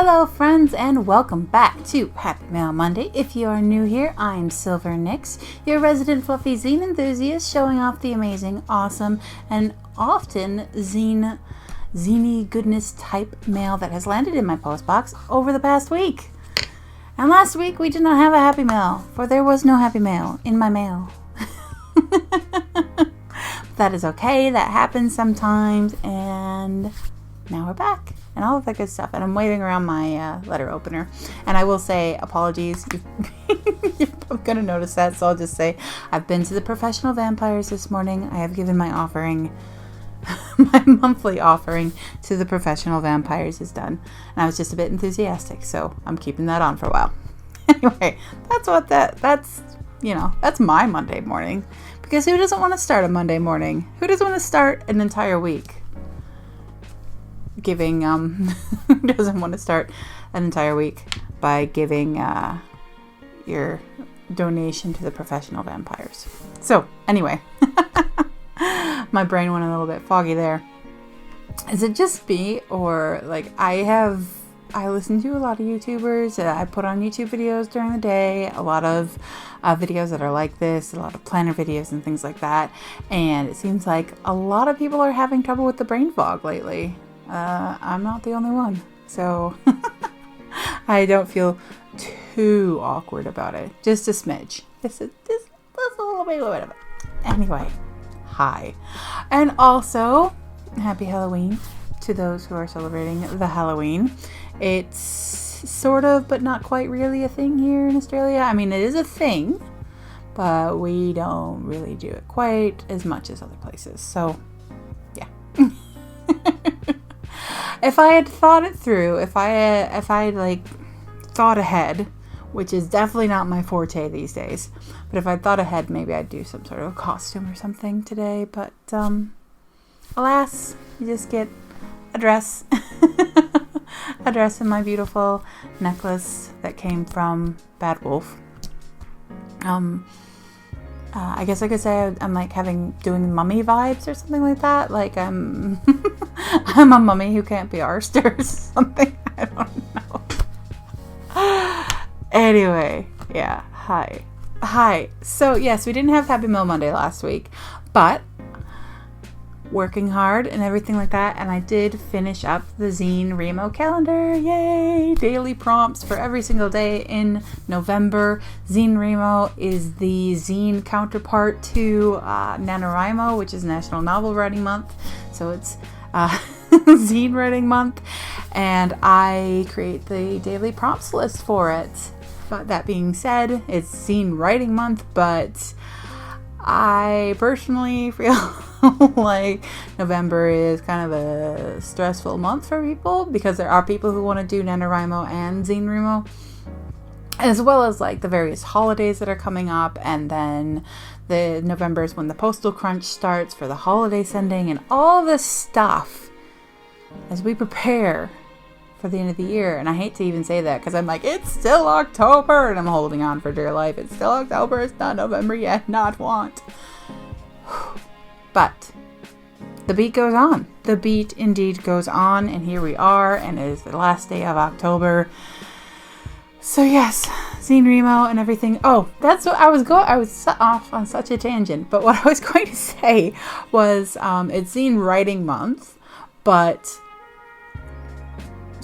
Hello friends and welcome back to Happy Mail Monday. If you are new here, I'm Silver Nix, your resident fluffy zine enthusiast, showing off the amazing, awesome, and often zine-y goodness type mail that has landed in my postbox over the past week. And last week we did not have a happy mail, for there was no happy mail in my mail. That is okay, that happens sometimes, and now we're back. And all of that good stuff. And I'm waving around my letter opener. And I will say, apologies. You're going to notice that. So I'll just say, I've been to the professional vampires this morning. I have given my offering. My monthly offering to the professional vampires is done. And I was just a bit enthusiastic. So I'm keeping that on for a while. Anyway, that's my Monday morning. Because who doesn't want to start a Monday morning? Who doesn't want to start an entire week? Giving doesn't want to start an entire week by giving your donation to the professional vampires. So anyway, my brain went a little bit foggy there. Is it just me, or like I listen to a lot of YouTubers. I put on YouTube videos during the day, a lot of videos that are like this, a lot of planner videos and things like that, and it seems like a lot of people are having trouble with the brain fog lately. I'm not the only one, so I don't feel too awkward about it. Just a smidge. Just a little bit of it. Anyway, hi. And also, happy Halloween to those who are celebrating the Halloween. It's sort of, but not quite really a thing here in Australia. I mean, it is a thing, but we don't really do it quite as much as other places. So, yeah. If I had thought it through, if I had thought ahead, which is definitely not my forte these days, but if I thought ahead, maybe I'd do some sort of costume or something today. But alas, you just get a dress, a dress and my beautiful necklace that came from Bad Wolf. I guess I could say I'm like doing mummy vibes or something like that. Like I'm a mummy who can't be arsed or something. I don't know. Anyway, yeah. Hi. So yes, we didn't have Happy Mail Monday last week, but working hard and everything like that, and I did finish up the Zine Remo calendar. Yay! Daily prompts for every single day in November. Zine Remo is the zine counterpart to NaNoWriMo, which is National Novel Writing Month. So it's Zine Writing Month, and I create the daily prompts list for it. But that being said, it's Zine Writing Month, but I personally feel like November is kind of a stressful month for people, because there are people who want to do NaNoWriMo and Zine Remo, as well as like the various holidays that are coming up, and then the November is when the postal crunch starts for the holiday sending and all this stuff as we prepare for the end of the year. And I hate to even say that, because I'm like, it's still October, and I'm holding on for dear life. It's still October, it's not November yet, not want. But the beat goes on. The beat indeed goes on, and here we are, and it is the last day of October. So yes, Zine Remo and everything. Oh, that's what I was off on such a tangent. But what I was going to say was, it's Zine Writing Month, but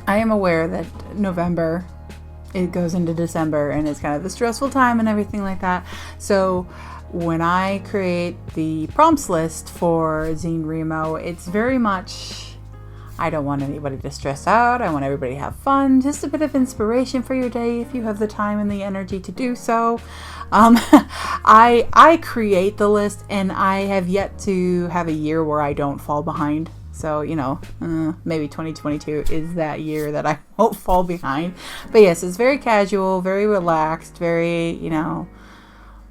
I am aware that November, it goes into December, and it's kind of a stressful time and everything like that. So when I create the prompts list for Zine Remo, it's very much, I don't want anybody to stress out. I want everybody to have fun. Just a bit of inspiration for your day if you have the time and the energy to do so. I create the list, and I have yet to have a year where I don't fall behind. So, maybe 2022 is that year that I won't fall behind. But yes, it's very casual, very relaxed, very,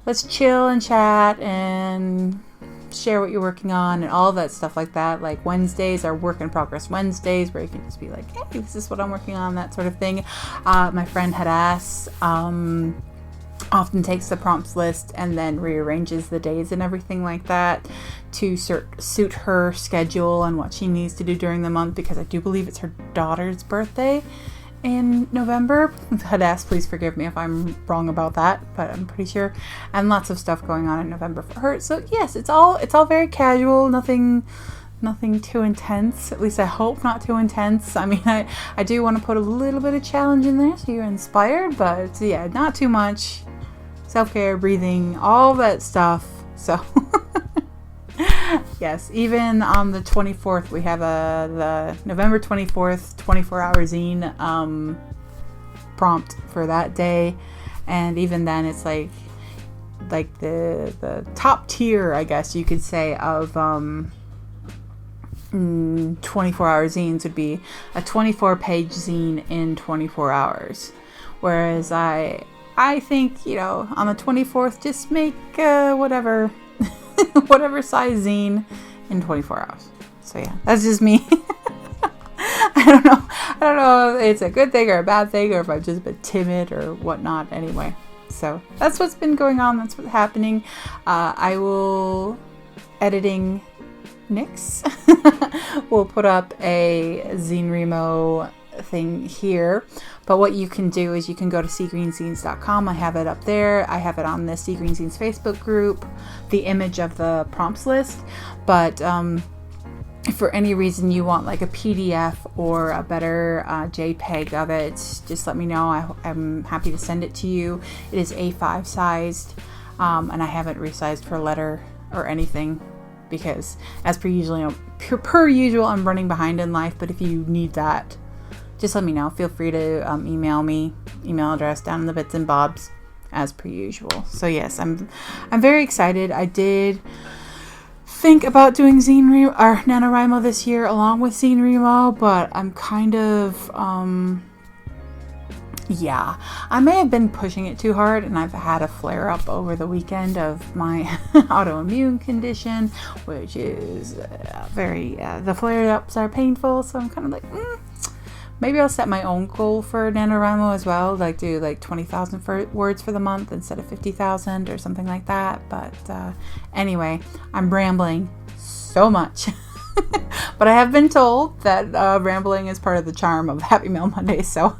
let's chill and chat and share what you're working on and all that stuff like that. Like Wednesdays are work in progress Wednesdays, where you can just be like, hey, this is what I'm working on, that sort of thing. My friend Hadass often takes the prompts list and then rearranges the days and everything like that to suit her schedule and what she needs to do during the month, because I do believe it's her daughter's birthday in November. Hadass, please forgive me if I'm wrong about that, but I'm pretty sure. And lots of stuff going on in November for her. So yes, it's all very casual. Nothing too intense. At least I hope not too intense. I mean, I do want to put a little bit of challenge in there so you're inspired, but yeah, not too much. Self-care, breathing, all that stuff. So yes, even on the 24th, we have the November 24th 24-hour zine prompt for that day. And even then, it's like the top tier, I guess you could say, of 24-hour zines would be a 24-page zine in 24 hours. Whereas I think, you know, on the 24th, just make whatever size zine in 24 hours. So yeah, that's just me. I don't know if it's a good thing or a bad thing, or if I've just been timid or whatnot. Anyway, so that's what's been going on. That's what's happening. I will editing Nix. We'll put up a Zine Remo thing here, but what you can do is you can go to seagreenzines.com. I have it up there. I have it on the seagreenzines Facebook group, the image of the prompts list. But if for any reason you want like a PDF or a better JPEG of it, just let me know. I'm happy to send it to you. It is A5 sized, and I haven't resized for letter or anything, because as per usual, I'm running behind in life. But if you need that, just let me know. Feel free to email me. Email address down in the bits and bobs, as per usual. So yes, I'm very excited. I did think about doing NaNoWriMo this year along with Zine Remo, but I'm kind of yeah, I may have been pushing it too hard, and I've had a flare-up over the weekend of my autoimmune condition, which is the flare-ups are painful, so I'm kind of like, maybe I'll set my own goal for NaNoWriMo as well, like do like 20,000 words for the month instead of 50,000 or something like that. But anyway, I'm rambling so much. But I have been told that rambling is part of the charm of Happy Mail Monday, so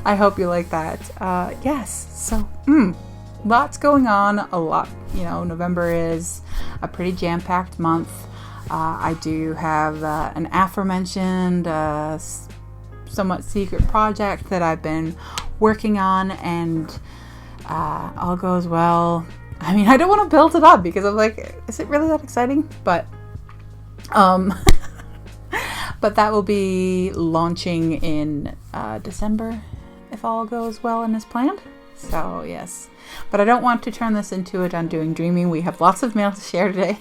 I hope you like that. Yes, so lots going on, a lot. You know, November is a pretty jam-packed month. I do have an aforementioned somewhat secret project that I've been working on, and all goes well. I mean, I don't want to build it up because I'm like, is it really that exciting? But but that will be launching in December if all goes well and is planned. So yes, but I don't want to turn this into a Done Doing Dreaming. We have lots of mail to share today.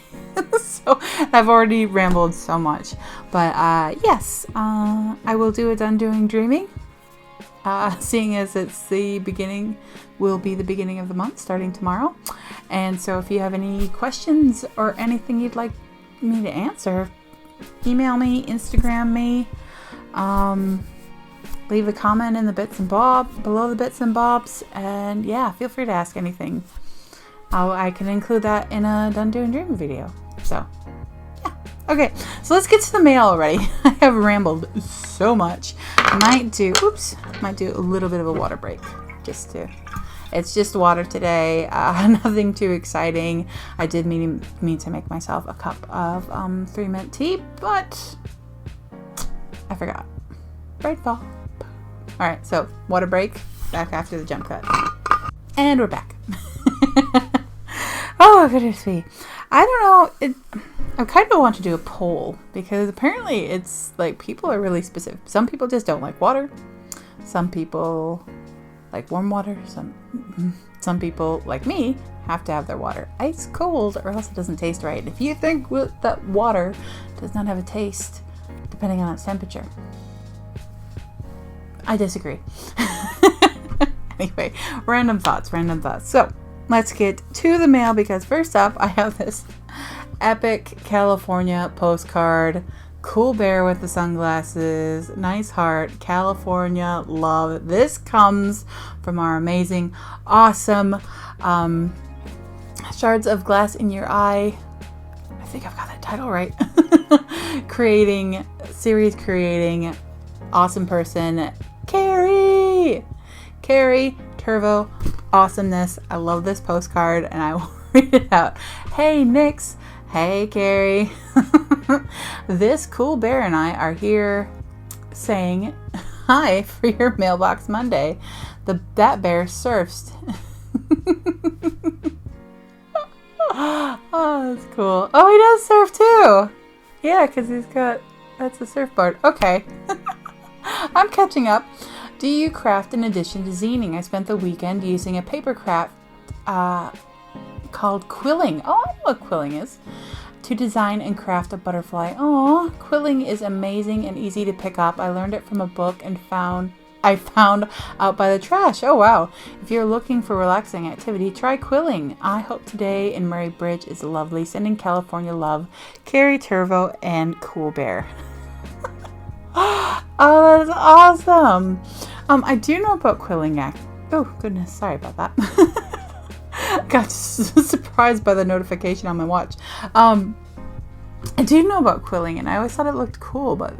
So I've already rambled so much, but yes, I will do a Done Doing Dreaming, seeing as it's will be the beginning of the month starting tomorrow. And so if you have any questions or anything you'd like me to answer, email me, Instagram me, leave a comment in the below the bits and bobs, and yeah, feel free to ask anything. I can include that in a Done Doing Dreaming video. So yeah, okay, so let's get to the mail already. I have rambled so much. Might do a little bit of a water break, it's just water today, nothing too exciting. I did mean to make myself a cup of 3-mint tea, but I forgot. Brain fall. Alright, so water break, back after the jump cut. And we're back. Oh, goodness me. I don't know, I kind of want to do a poll, because apparently it's like people are really specific. Some people just don't like water. Some people like warm water. Some people, like me, have to have their water ice cold or else it doesn't taste right. If you think that water does not have a taste depending on its temperature, I disagree. Anyway, random thoughts. So let's get to the mail, because first up I have this epic California postcard. Cool bear with the sunglasses, nice heart, California love. This comes from our amazing, awesome Shards of Glass in Your Eye. I think I've got that title right. creating awesome person, Carrie. Carrie Turvo, awesomeness. I love this postcard and I will read it out. Hey, Nix. Hey, Carrie. This cool bear and I are here saying hi for your Mailbox Monday. That bear surfs. Oh, that's cool. Oh, he does surf too. Yeah, because that's a surfboard. Okay. I'm catching up. Do you craft in addition to zining? I spent the weekend using a paper craft called quilling. Oh, I know what quilling is. To design and craft a butterfly. Oh, quilling is amazing and easy to pick up. I learned it from a book and I found out by the trash. Oh, wow. If you're looking for relaxing activity, try quilling. I hope today in Murray Bridge is lovely. Sending California love, Carrie Turvo and Cool Bear. Oh, that's awesome. I do know about quilling. Oh, goodness. Sorry about that. Got surprised by the notification on my watch. I do know about quilling, and I always thought it looked cool, but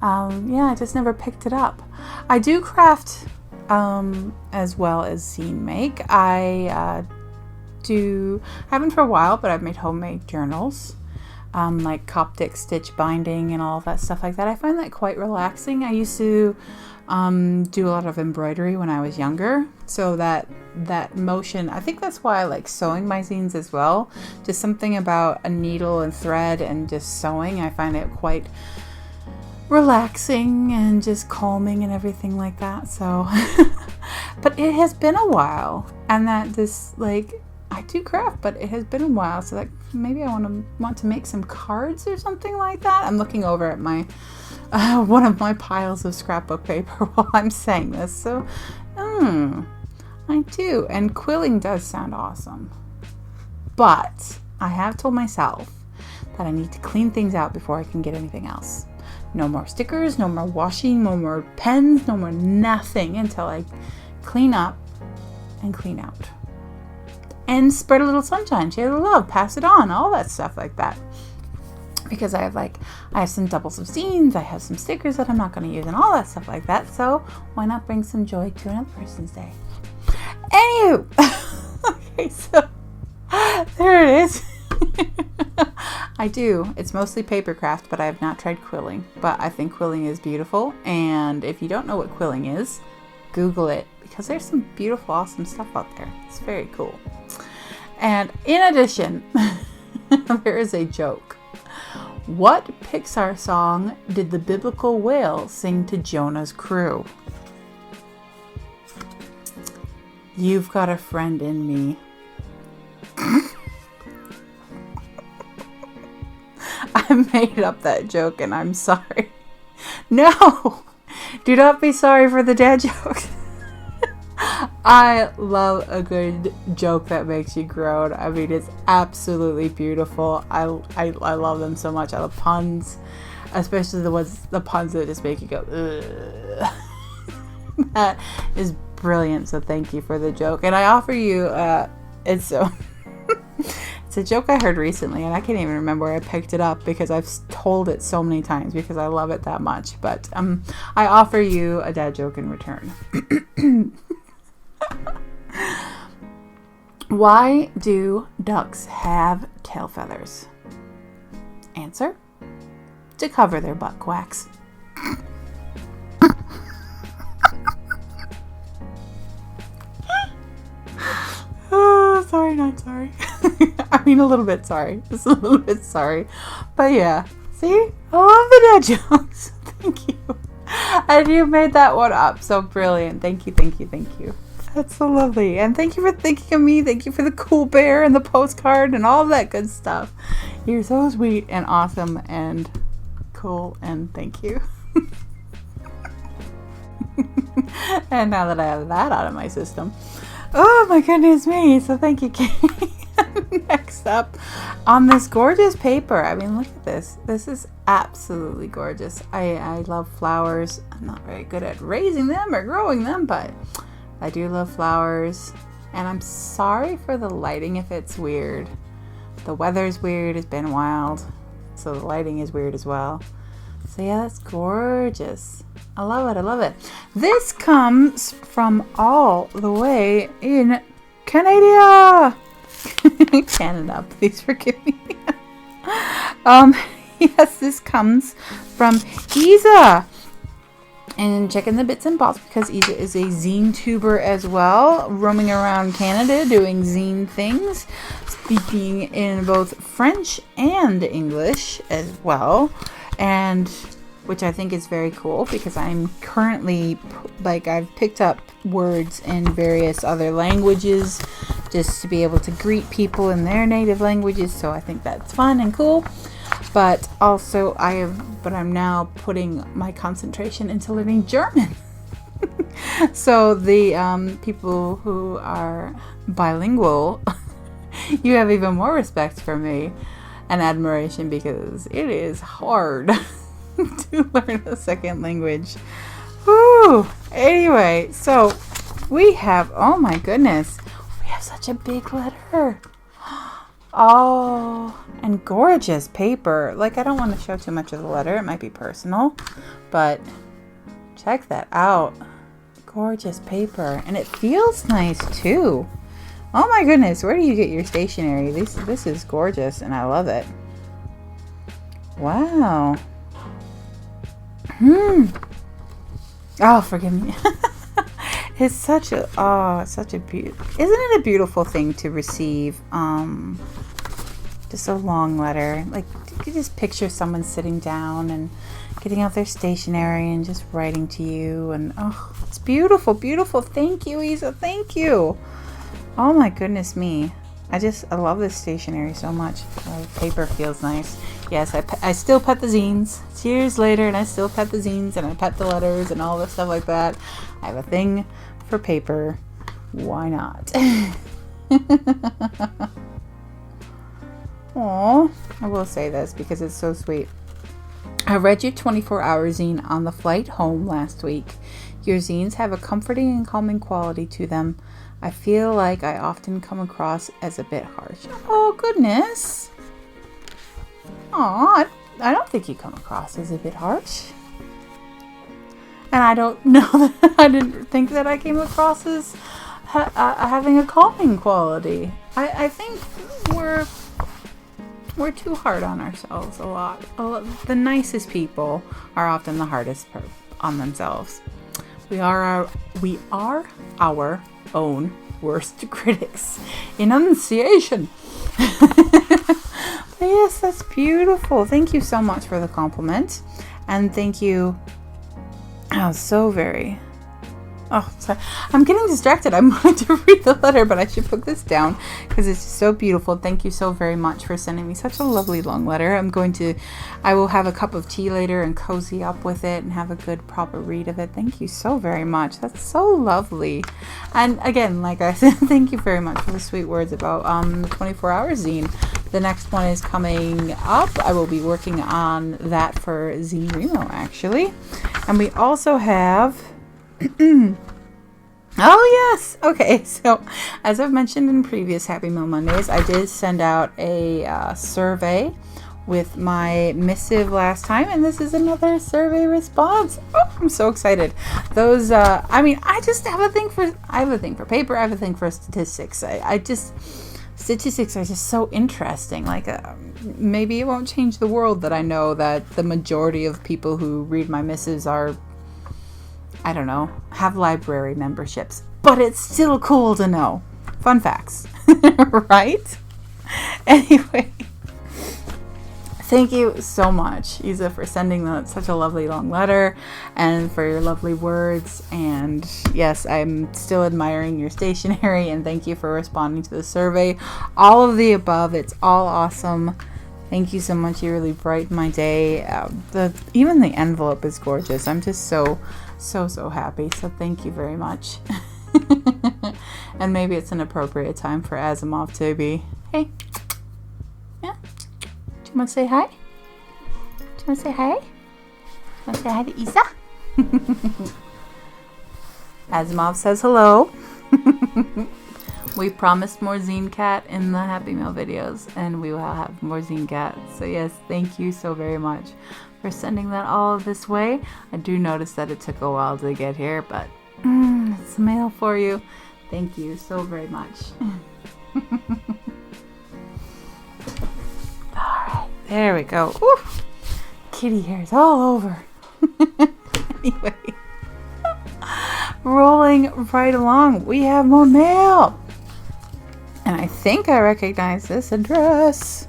yeah, I just never picked it up. I do craft as well as zine make. I haven't for a while, but I've made homemade journals. Like Coptic stitch binding and all of that stuff like that. I find that quite relaxing. I used to do a lot of embroidery when I was younger, so that motion, I think that's why I like sewing my zines as well. Just something about a needle and thread and just sewing, I find it quite relaxing and just calming and everything like that. So but it has been a while, and that this I do craft, but it has been a while, so like maybe I want to make some cards or something like that. I'm looking over at my one of my piles of scrapbook paper while I'm saying this. So I do, and quilling does sound awesome. But I have told myself that I need to clean things out before I can get anything else. No more stickers, no more washing, no more pens, no more nothing until I clean up and clean out. And spread a little sunshine, share the love, pass it on, all that stuff like that. Because I have some doubles of zines, I have some stickers that I'm not going to use and all that stuff like that. So why not bring some joy to another person's day? Anywho, okay, so there it is. I do. It's mostly paper craft, but I have not tried quilling. But I think quilling is beautiful. And if you don't know what quilling is, Google it, because there's some beautiful, awesome stuff out there. It's very cool. And in addition, there is a joke. What Pixar song did the biblical whale sing to Jonah's crew? You've got a friend in me. I made up that joke and I'm sorry. No! Do not be sorry for the dad jokes. I love a good joke that makes you groan. I mean, it's absolutely beautiful. I love them so much. I love puns, especially the puns that just make you go, ugh. That is brilliant. So thank you for the joke. And I offer you, it's a joke I heard recently, and I can't even remember where I picked it up because I've told it so many times because I love it that much. But I offer you a dad joke in return. Why do ducks have tail feathers? Answer: to cover their butt quacks. Oh, sorry, not sorry. I mean, a little bit sorry. Just a little bit sorry. But yeah, see? I love the dad jokes. Thank you. And you made that one up. So brilliant. Thank you, thank you, thank you. That's so lovely. And thank you for thinking of me. Thank you for the cool bear and the postcard and all that good stuff. You're so sweet and awesome and cool. And thank you. And now that I have that out of my system, oh my goodness me. So thank you, Katie. Next up on this gorgeous paper. I mean, look at this. This is absolutely gorgeous. I love flowers. I'm not very good at raising them or growing them, but I do love flowers. And I'm sorry for the lighting if it's weird. The weather's weird. It's been wild. So the lighting is weird as well. So yeah, that's gorgeous. I love it. I love it. This comes from all the way in Canada. Canada, please forgive me. Yes, this comes from Isa. And checking the bits and bobs because Isa is a zine tuber as well, roaming around Canada doing zine things, speaking in both French and English as well, and which I think is very cool because I'm currently, like, I've picked up words in various other languages just to be able to greet people in their native languages, so I think that's fun and cool. But also I'm now putting my concentration into learning German. So the people who are bilingual, you have even more respect for me and admiration because it is hard to learn a second language. Woo! Anyway, so we have, oh my goodness, we have such a big letter. Oh, and gorgeous paper. Like, I don't want to show too much of the letter. It might be personal, but check that out. Gorgeous paper. And it feels nice too. Oh my goodness, where do you get your stationery? This is gorgeous and I love it. Wow. Oh, forgive me. It's such a beautiful, isn't it a beautiful thing to receive just a long letter? Like, you could just picture someone sitting down and getting out their stationery and just writing to you, and oh, it's beautiful, beautiful. Thank you, Isa. Thank you. Oh my goodness me. I love this stationery so much. The paper feels nice. Yes, I still pet the zines. It's years later and I still pet the zines and I pet the letters and all this stuff like that. I have a thing for paper. Why not? Aw, I will say this because it's so sweet. I read your 24-hour zine on the flight home last week. Your zines have a comforting and calming quality to them. I feel like I often come across as a bit harsh. Oh, goodness. Aw, I don't think you come across as a bit harsh. And I don't know that I didn't think that I came across as having a calming quality. I think we're too hard on ourselves a lot. The nicest people are often the hardest on themselves. We are our own worst critics. Enunciation. But yes, that's beautiful. Thank you so much for the compliment. And thank you. Oh, so very. Oh, sorry. I'm getting distracted. I'm going to read the letter, but I should put this down because it's just so beautiful. Thank you so very much for sending me such a lovely long letter. I will have a cup of tea later and cozy up with it and have a good proper read of it. Thank you so very much. That's so lovely. And again, like I said, thank you very much for the sweet words about the 24-hour zine. The next one is coming up. I will be working on that for Zine Remo, actually. And we also have... Oh yes, okay, so as I've mentioned in previous Happy Mail Mondays, I did send out a survey with my missive last time, and this is another survey response. Oh, I'm so excited. Those I just have a thing for paper. I have a thing for statistics. Statistics are just so interesting. Like, maybe it won't change the world that I know that the majority of people who read my missives are, I don't know, have library memberships. But it's still cool to know. Fun facts. Right? Anyway. Thank you so much, Isa, for sending such a lovely long letter and for your lovely words. And yes, I'm still admiring your stationery, and thank you for responding to the survey. All of the above, it's all awesome. Thank you so much. You really brightened my day. Even the envelope is gorgeous. I'm just so happy. So thank you very much. And maybe it's an appropriate time for Asimov to be, hey, yeah, do you want to say hi? Do you want to say hi? Want to say hi to Isa? Asimov says hello. We promised more Zine Cat in the Happy Meal videos, and we will have more Zine Cat. So yes, thank you so very much for sending that all this way. I do notice that it took a while to get here, but it's mail for you. Thank you so very much. Alright, there we go. Woo! Kitty hairs all over. Anyway, rolling right along, we have more mail. And I think I recognize this address.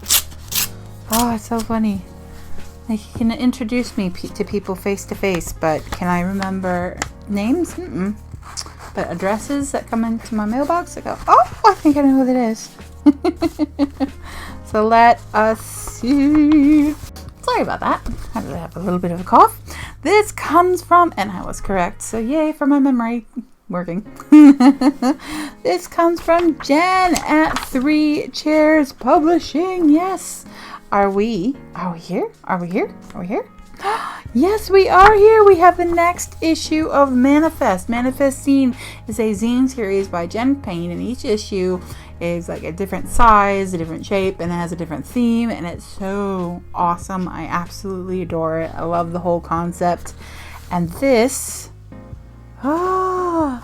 Oh, it's so funny. Like, you can introduce me to people face to face, but can I remember names? But addresses that come into my mailbox, I go, oh, I think I know who that is. So let us see. Sorry about that. I have a little bit of a cough. This comes from, and I was correct, so yay for my memory working. This comes from Jen at 3 Chairs Publishing. Yes. Are we here? Yes, we are here. We have the next issue of Manifest. Manifest Zine is a zine series by Jen Payne, and each issue is like a different size, a different shape, and it has a different theme, and it's so awesome. I absolutely adore it. I love the whole concept. And this, the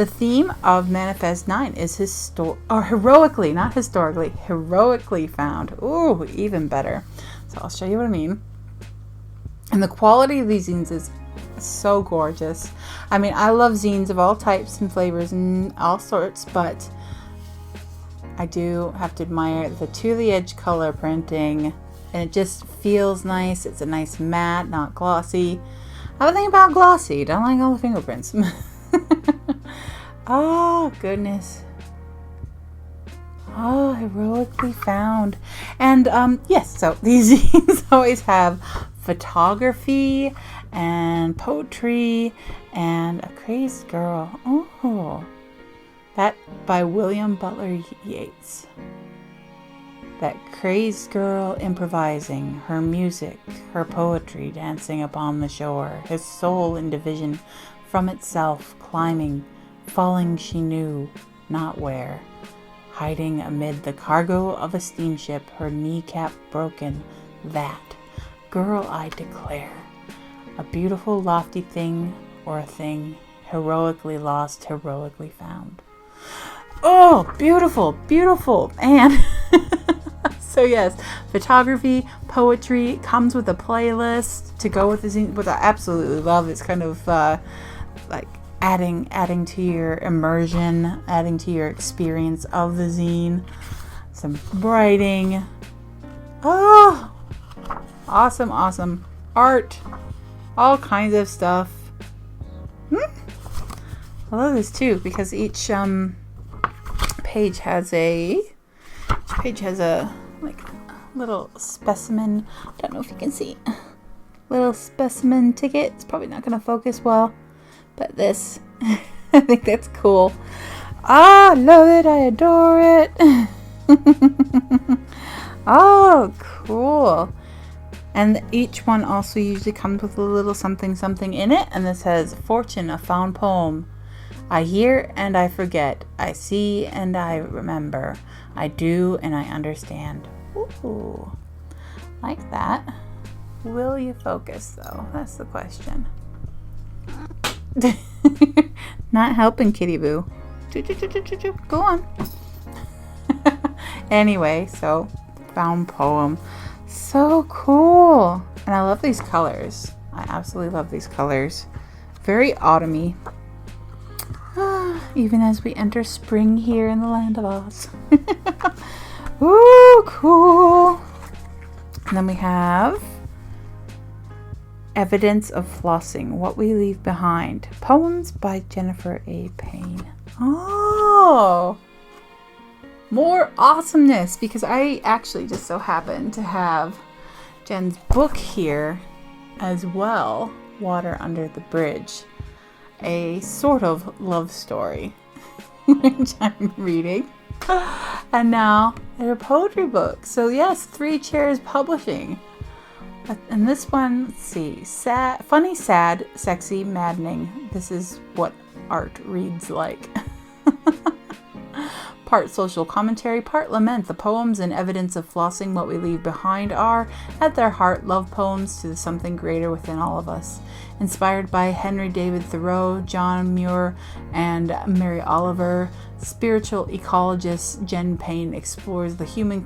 theme of Manifest 9 is heroically, not historically, heroically found. Ooh, even better. So I'll show you what I mean. And the quality of these zines is so gorgeous. I mean, I love zines of all types and flavors and all sorts, but I do have to admire the to the edge color printing, and it just feels nice. It's a nice matte, not glossy. I have a thing about glossy. Don't like all the fingerprints. Oh, goodness. Oh, heroically found. And yes, so these zines always have photography and poetry and a crazed girl. Oh, that by William Butler Yeats. That crazed girl improvising, her music, her poetry dancing upon the shore, his soul in division from itself, climbing, falling she knew not where, hiding amid the cargo of a steamship, her kneecap broken, that girl I declare, a beautiful lofty thing, or a thing heroically lost, heroically found. Oh, beautiful, beautiful. And so yes, photography, poetry, comes with a playlist to go with the zine, which I absolutely love. It's kind of like adding to your immersion, adding to your experience of the zine. Some writing. Oh, awesome, awesome. Art, all kinds of stuff. I love this too, because each page has a like little specimen. Don't know if you can see. Little specimen ticket. It's probably not going to focus well, but this, I think that's cool. I love it. I adore it. Oh, cool. And each one also usually comes with a little something something in it, and this says Fortune, a found poem. I hear and I forget. I see and I remember. I do and I understand. Ooh, like that. Will you focus though? That's the question. Not helping, Kitty Boo. Go on. Anyway, so found poem. So cool. And I love these colors. I absolutely love these colors. Very autumny. Even as we enter spring here in the land of Oz. Ooh, cool. And then we have Evidence of Flossing, What We Leave Behind. Poems by Jennifer A. Payne. Oh, more awesomeness, because I actually just so happen to have Jen's book here as well, Water Under the Bridge. A sort of love story, which I'm reading. And now they're a poetry book. So yes, 3 Chairs Publishing. And this one, let's see, sad, funny, sad, sexy, maddening. This is what art reads like. part social commentary, part lament. The poems and evidence of flossing what we leave behind are, at their heart, love poems to the something greater within all of us. Inspired by Henry David Thoreau, John Muir, and Mary Oliver, spiritual ecologist Jen Payne explores the human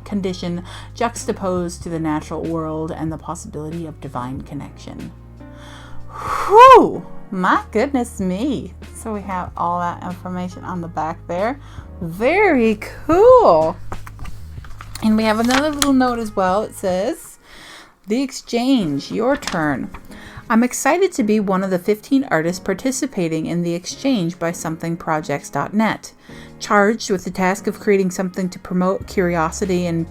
condition juxtaposed to the natural world and the possibility of divine connection. Whew! My goodness me. So we have all that information on the back there. Very cool. And we have another little note as well. It says, The Exchange, your turn. I'm excited to be one of the 15 artists participating in the Exchange by somethingprojects.net. Charged with the task of creating something to promote curiosity and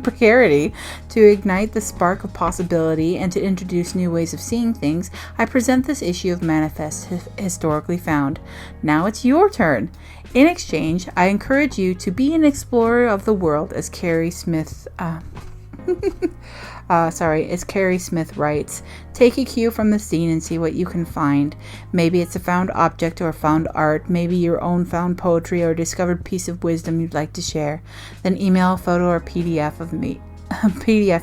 precarity, to ignite the spark of possibility, and to introduce new ways of seeing things, I present this issue of Manifest Historically Found. Now it's your turn. In exchange, I encourage you to be an explorer of the world, as Carrie Smith writes. Take a cue from the scene and see what you can find. Maybe it's a found object or found art, maybe your own found poetry or discovered piece of wisdom you'd like to share. Then email a photo or PDF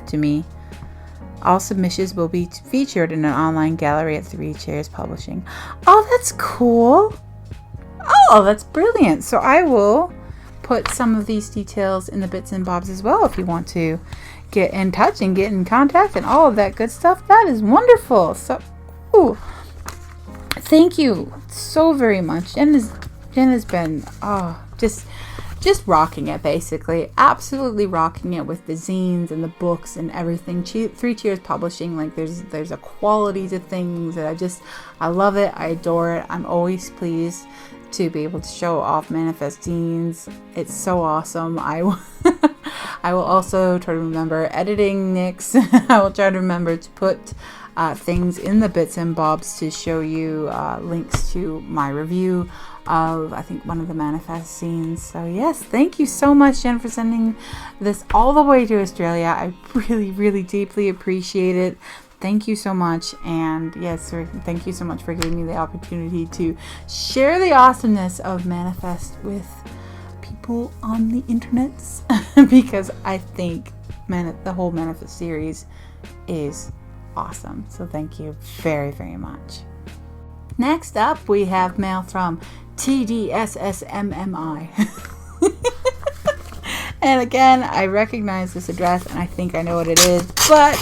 to me. All submissions will be featured in an online gallery at 3 Chairs Publishing. Oh, that's cool. Oh, that's brilliant. So I will put some of these details in the bits and bobs as well if you want to get in touch and get in contact and all of that good stuff. That is wonderful. So, thank you so very much. Jen has been just rocking it, basically. Absolutely rocking it with the zines and the books and everything. 3 Cheers Publishing, like there's a quality to things that I love it. I adore it. I'm always pleased to be able to show off Manifest Zines. It's so awesome. I will also try to remember editing Nick's. I will try to remember to put things in the bits and bobs to show you links to my review of, I think, one of the Manifest Zines. So yes, thank you so much, Jen, for sending this all the way to Australia. I really, really deeply appreciate it. Thank you so much. And yes, thank you so much for giving me the opportunity to share the awesomeness of Manifest with people on the internets, because I think the whole Manifest series is awesome. So thank you very, very much. Next up, we have mail from TDSSMMI. And again, I recognize this address and I think I know what it is, but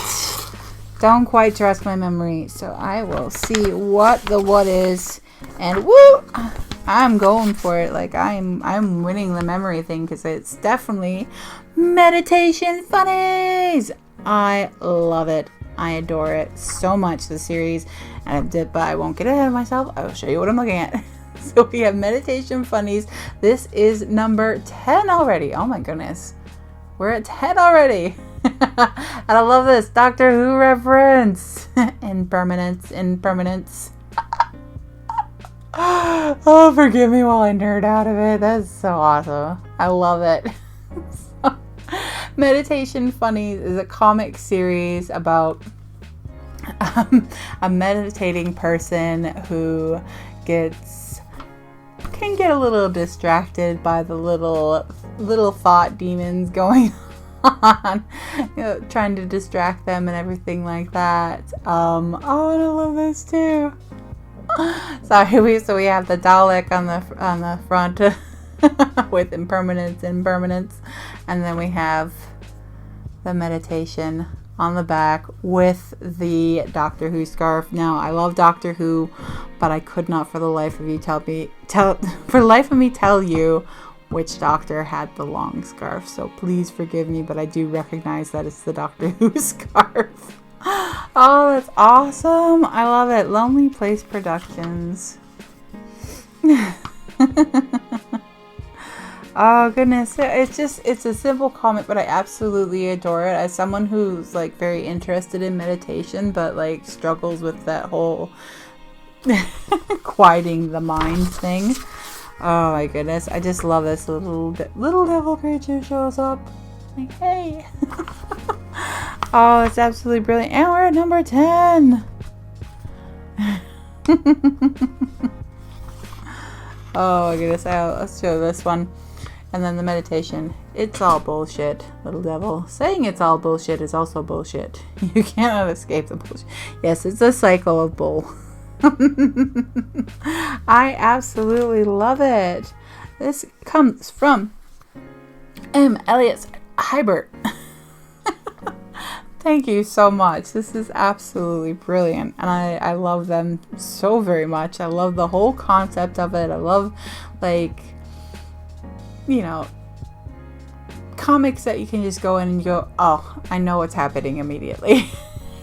don't quite trust my memory. So I will see what is, and woo! I'm going for it. Like I'm winning the memory thing, because it's definitely Meditation Funnies. I love it. I adore it so much, the series. But I won't get ahead of myself. I will show you what I'm looking at. So we have Meditation Funnies. This is number 10 already. Oh my goodness. We're at 10 already. And I love this Doctor Who reference. Impermanence. Oh, forgive me while I nerd out of it. That's so awesome. I love it. Meditation Funnies is a comic series about a meditating person who can get a little distracted by the little thought demons going on, trying to distract them and everything like that. And I love this too. Sorry, so we have the Dalek on the front with impermanence, and then we have the meditation on the back with the Doctor Who scarf. Now, I love Doctor Who, but I could not for the life of me tell you which doctor had the long scarf. So please forgive me, but I do recognize that it's the Doctor Who scarf. Oh, that's awesome. I love it. Lonely Place Productions. Oh goodness, it's a simple comic, but I absolutely adore it. As someone who's like very interested in meditation, but like struggles with that whole quieting the mind thing. Oh my goodness, I just love this little devil creature shows up. Like, hey. Oh, it's absolutely brilliant. And we're at number 10. Oh my goodness, I'll show this one. And then the meditation, it's all bullshit, little devil. Saying it's all bullshit is also bullshit. You cannot escape the bullshit. Yes, it's a cycle of bull. I absolutely love it. This comes from M. Elliot Hybert. Thank you so much. This is absolutely brilliant. And I love them so very much. I love the whole concept of it. I love, like, you know, comics that you can just go in and you go, oh, I know what's happening immediately.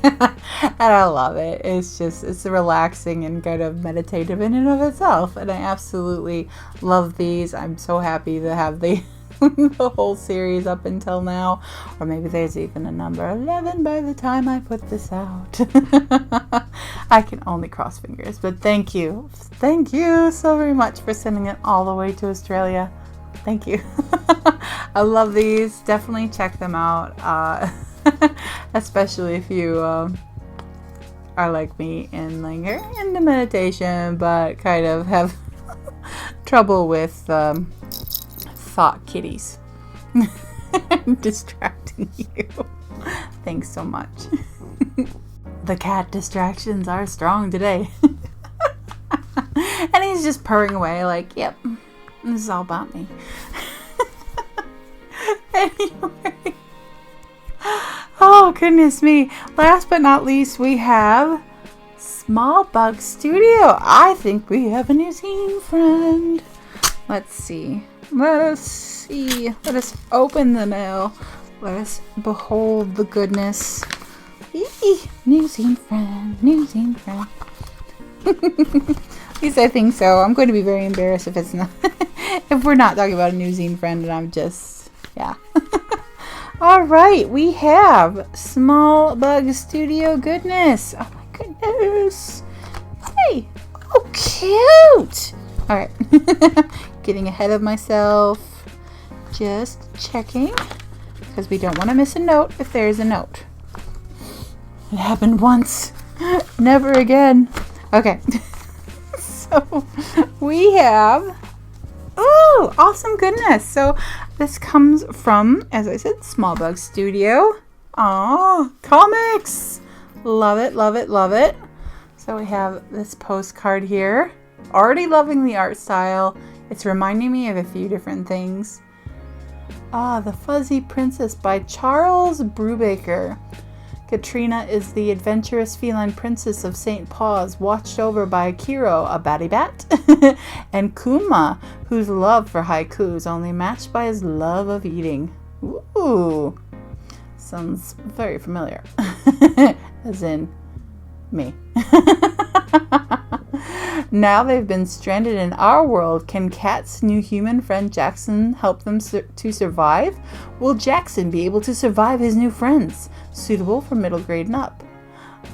And I love it. It's relaxing and kind of meditative in and of itself. And I absolutely love these. I'm so happy to have the whole series up until now. Or maybe there's even a number 11 by the time I put this out. I can only cross fingers. But thank you. Thank you so very much for sending it all the way to Australia. Thank you. I love these. Definitely check them out. Especially if you are like me and like you're into meditation but kind of have trouble with thought kitties distracting you. Thanks so much. The cat distractions are strong today. And he's just purring away like, yep, this is all about me. Anyway. Oh, goodness me. Last but not least, we have Small Bug Studio. I think we have a new zine friend. Let's see. Let us open the mail. Let us behold the goodness. Eee, new zine friend. New zine friend. At least I think so. I'm going to be very embarrassed if it's not. If we're not talking about a new zine friend and I'm just, yeah. All right, we have Small Bug Studio goodness. Oh my goodness. Hey, oh cute. All right, getting ahead of myself. Just checking because we don't want to miss a note if there's a note. It happened once, never again. Okay, so we have, ooh, awesome goodness. So this comes from, as I said, Small Bug Studio. Aww, comics. Love it, love it, love it. So we have this postcard here. Already loving the art style. It's reminding me of a few different things. The Fuzzy Princess by Charles Brubaker. Katrina is the adventurous feline princess of St. Paul's, watched over by Kiro, a batty bat, and Kuma, whose love for haiku is only matched by his love of eating. Ooh, sounds very familiar. As in me. Now they've been stranded in our world. Can Kat's new human friend Jackson help them to survive? Will Jackson be able to survive his new friends? Suitable for middle grade and up.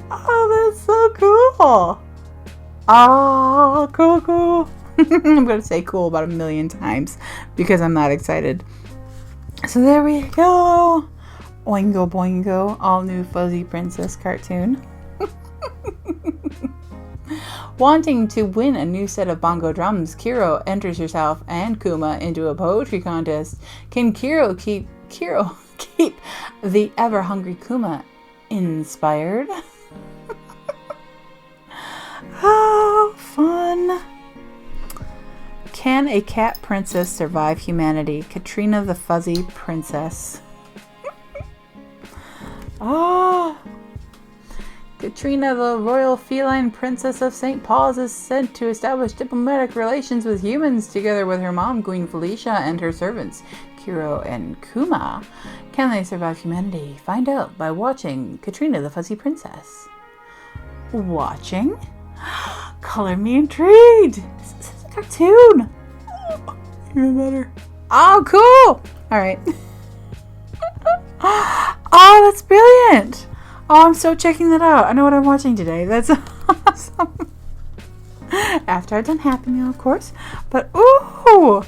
Oh, that's so cool. Oh, cool, cool. I'm going to say cool about 1,000,000 times because I'm that excited. So there we go. Oingo boingo, all new Fuzzy Princess cartoon. Wanting to win a new set of bongo drums, Kiro enters herself and Kuma into a poetry contest. Can Kiro keep the ever-hungry Kuma inspired? Oh, fun. Can a cat princess survive humanity? Katrina the Fuzzy Princess. Oh, Katrina, the royal feline princess of St. Paul's, is sent to establish diplomatic relations with humans together with her mom, Queen Felicia, and her servants, Kiro and Kuma. Can they survive humanity? Find out by watching Katrina, the Fuzzy Princess. Watching? Color me intrigued. This is a cartoon. Oh, even better. Oh, cool. All right. Oh, that's brilliant. Oh, I'm so checking that out. I know what I'm watching today. That's awesome. After I've done Happy Meal, of course. But, ooh,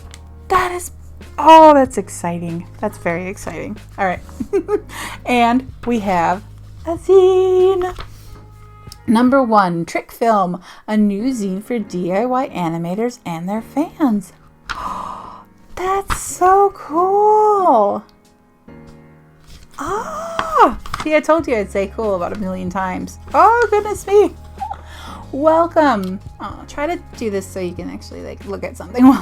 that is, oh, that's exciting. That's very exciting. All right. And we have a zine. Number 1, Trick Film, a new zine for DIY animators and their fans. That's so cool. Ah, see, I told you I'd say cool about 1,000,000 times. Oh, goodness me. Welcome. I'll try to do this so you can actually like look at something.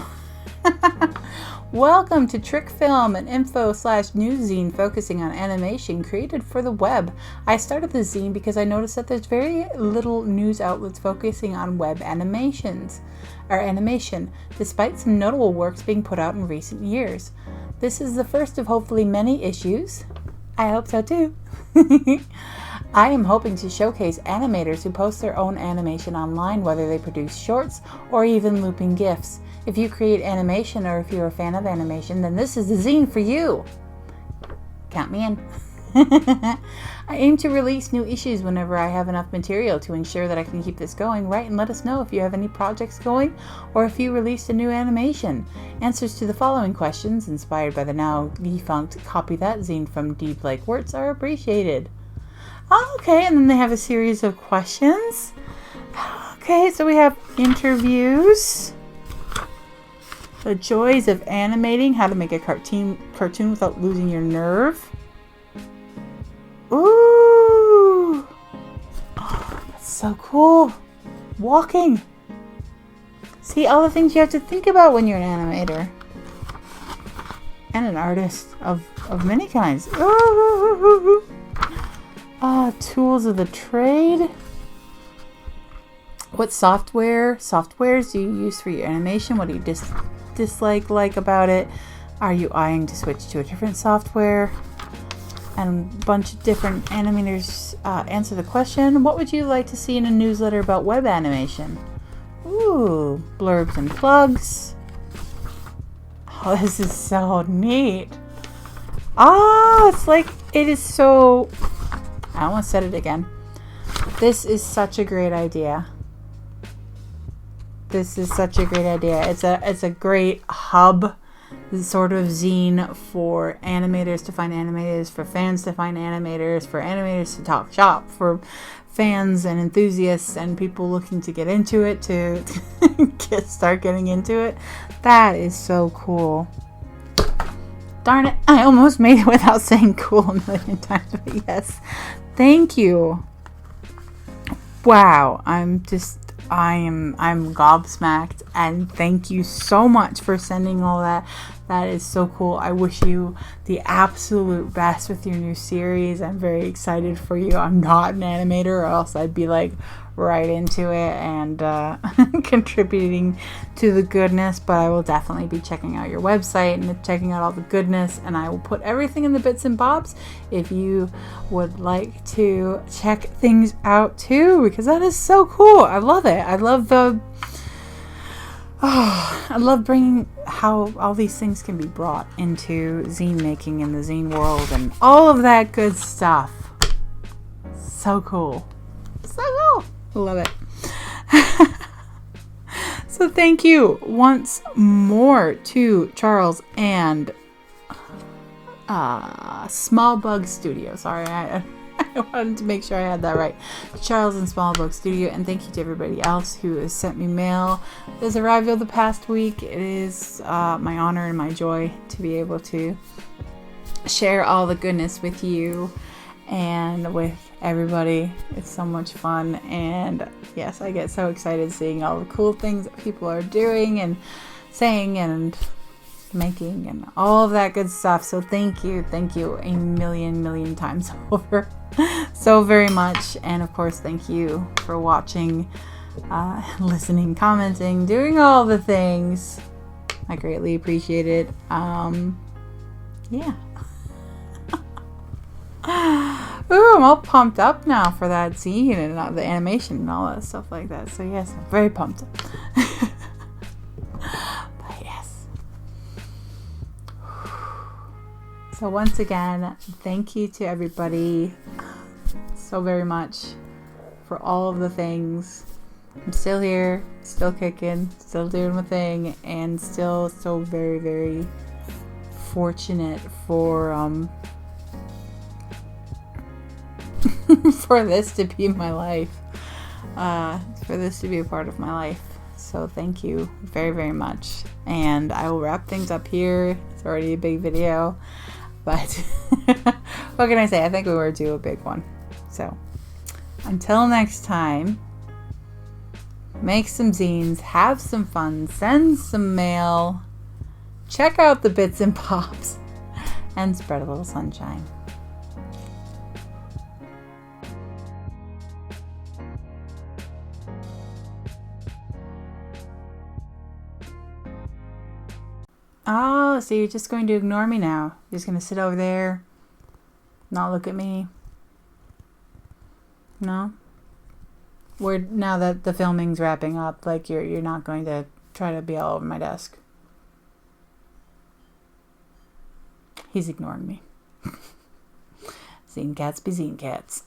Welcome to Trick Film, an info/news zine focusing on animation created for the web. I started this zine because I noticed that there's very little news outlets focusing on web animation, despite some notable works being put out in recent years. This is the first of hopefully many issues. I hope so too. I am hoping to showcase animators who post their own animation online, whether they produce shorts or even looping GIFs. If you create animation or if you're a fan of animation, then this is the zine for you. Count me in. I aim to release new issues whenever I have enough material to ensure that I can keep this going. Write and let us know if you have any projects going or if you released a new animation. Answers to the following questions, inspired by the now defunct Copy That zine from D. Blake Wirtz, are appreciated. Okay, and then they have a series of questions. Okay, so we have interviews. The joys of animating, how to make a cartoon without losing your nerve. Ooh! Oh, that's so cool. Walking. See, all the things you have to think about when you're an animator. And an artist of many kinds. Ooh! Tools of the trade. What softwares do you use for your animation? What do you dislike about it? Are you eyeing to switch to a different software? And a bunch of different animators answer the question. What would you like to see in a newsletter about web animation? Ooh, blurbs and plugs. Oh, this is so neat. It's like, it is so... I almost said it again. This is such a great idea. It's a great hub, sort of zine for animators to find animators, for fans to find animators, for animators to talk shop, for fans and enthusiasts and people looking to get into it, to start getting into it. That is so cool. Darn it, I almost made it without saying cool 1,000,000 times, but yes. Thank you. Wow, I'm gobsmacked, and thank you so much for sending all that. That is so cool. I wish you the absolute best with your new series. I'm very excited for you. I'm not an animator, or else I'd be like right into it and contributing to the goodness, but I will definitely be checking out your website and checking out all the goodness, and I will put everything in the bits and bobs if you would like to check things out too, because that is so cool. I love it. I love bringing how all these things can be brought into zine making in the zine world and all of that good stuff. So cool. So cool. I love it. So thank you once more to Charles and Small Bug Studio. Sorry, I wanted to make sure I had that right. Charles and Small Bug Studio, and thank you to everybody else who has sent me mail that has arrived over the past week. It is my honor and my joy to be able to share all the goodness with you and with everybody. It's so much fun, and yes, I get so excited seeing all the cool things that people are doing and saying and making and all of that good stuff. So thank you a million times over so very much. And of course, thank you for watching, listening, commenting, doing all the things. I greatly appreciate it. Yeah. Ooh, I'm all pumped up now for that zine and the animation and all that stuff like that. So yes, I'm very pumped up. But yes. So once again, thank you to everybody so very much for all of the things. I'm still here, still kicking, still doing my thing, and still so very, very fortunate for for this to be my life, for this to be a part of my life. So So thank you very, very much. And I will wrap things up here. It's already a big video. But what can I say? I think we were due a big one. So until next time, make some zines, have some fun, send some mail, check out the bits and pops, and spread a little sunshine. Oh, so you're just going to ignore me now. You're just going to sit over there, not look at me. No? Now that the filming's wrapping up, like you're not going to try to be all over my desk. He's ignoring me. Zine cats be zine cats.